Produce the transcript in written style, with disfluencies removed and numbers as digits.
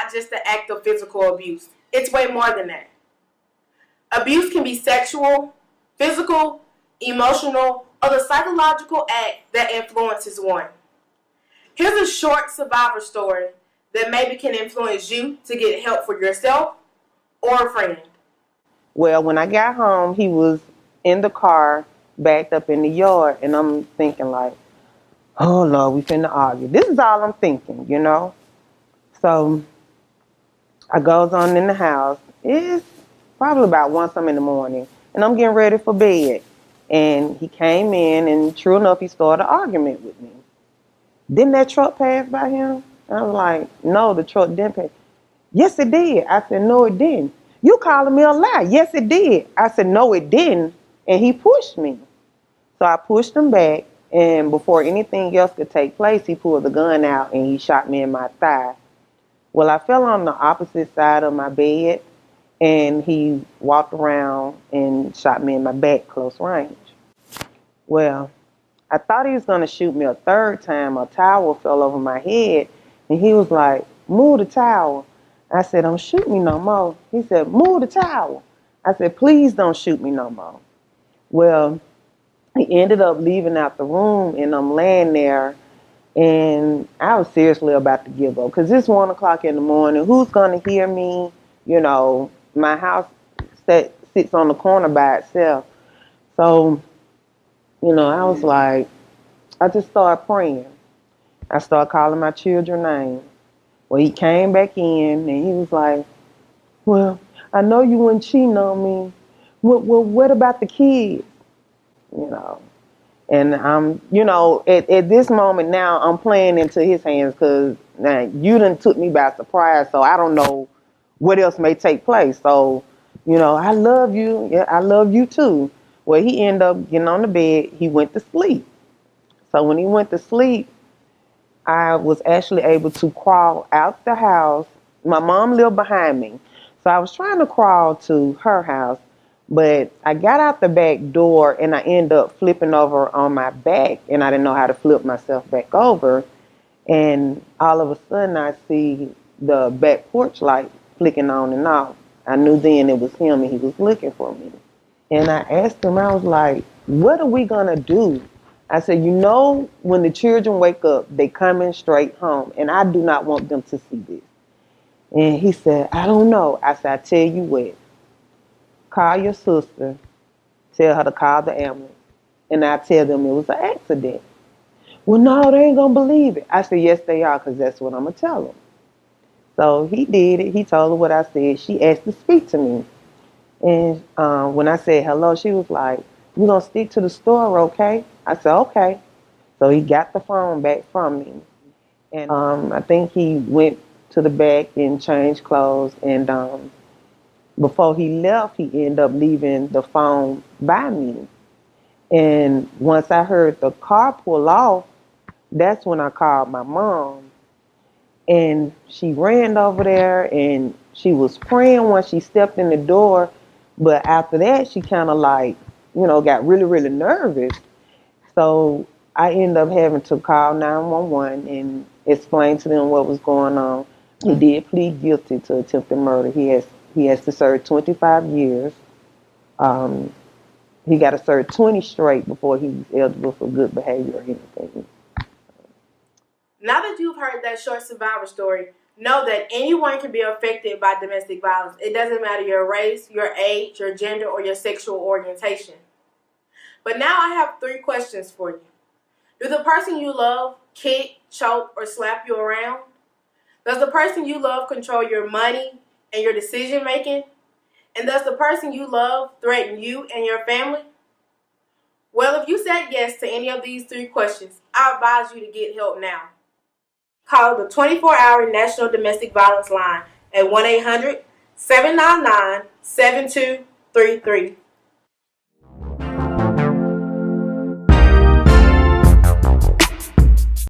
not just the act of physical abuse. It's way more than that. Abuse can be sexual, physical, emotional, or the psychological act that influences one. Here's a short survivor story that maybe can influence you to get help for yourself or a friend. Well, when I got home, he was in the car, backed up in the yard, and I'm thinking like, oh Lord, we finna argue. This is all I'm thinking, you know? So I goes on in the house. It's probably about 1 something in the morning, and I'm getting ready for bed. And he came in, and true enough, he started an argument with me. Didn't that truck pass by him? I was like, no, the truck didn't pass. Yes, it did. I said, no, it didn't. You calling me a lie? Yes, it did. I said, no, it didn't. And he pushed me. So I pushed him back, and before anything else could take place, he pulled the gun out and he shot me in my thigh. Well, I fell on the opposite side of my bed, and he walked around and shot me in my back close range. Well, I thought he was going to shoot me a third time. A towel fell over my head, and he was like, move the towel. I said, don't shoot me no more. He said, move the towel. I said, please don't shoot me no more. Well, he ended up leaving out the room, and I'm laying there, and I was seriously about to give up because it's 1 o'clock in the morning. Who's going to hear me? You know, my house sits on the corner by itself. So, you know, I was like, I just started praying. I started calling my children names. Well, he came back in, and he was like, well, I know you weren't cheating on me. What about the kids? You know. And you know, at this moment now, I'm playing into his hands because now you done took me by surprise, so I don't know what else may take place. So, you know, I love you. Yeah, I love you too. Well, he ended up getting on the bed. He went to sleep. So when he went to sleep, I was actually able to crawl out the house. My mom lived behind me. So I was trying to crawl to her house, but I got out the back door and I ended up flipping over on my back, and I didn't know how to flip myself back over. And all of a sudden I see the back porch light flicking on and off. I knew then it was him and he was looking for me. And I asked him, I was like, what are we going to do? I said, you know, when the children wake up, they coming straight home, and I do not want them to see this. And he said, I don't know. I said, I tell you what, call your sister, tell her to call the ambulance, and I tell them it was an accident. Well, no, they ain't going to believe it. I said, yes, they are, because that's what I'm going to tell them. So he did it. He told her what I said. She asked to speak to me. And when I said hello, she was like, you going to stick to the store, okay? I said, okay. So he got the phone back from me. And I think he went to the back and changed clothes. And before he left, he ended up leaving the phone by me. And once I heard the car pull off, that's when I called my mom. And she ran over there and she was praying when she stepped in the door. But after that, she kind of like, you know, got really, really nervous. So I ended up having to call 911 and explain to them what was going on. He did plead guilty to attempted murder. He has to serve 25 years. He got to serve 20 straight before he's eligible for good behavior or anything. Now that you've heard that short survivor story, know that anyone can be affected by domestic violence. It doesn't matter your race, your age, your gender, or your sexual orientation. But now I have 3 questions for you. Do the person you love kick, choke, or slap you around? Does the person you love control your money and your decision making? And does the person you love threaten you and your family? Well, if you said yes to any of these 3 questions, I advise you to get help now. Call the 24-hour National Domestic Violence Line at 1-800-799-7233.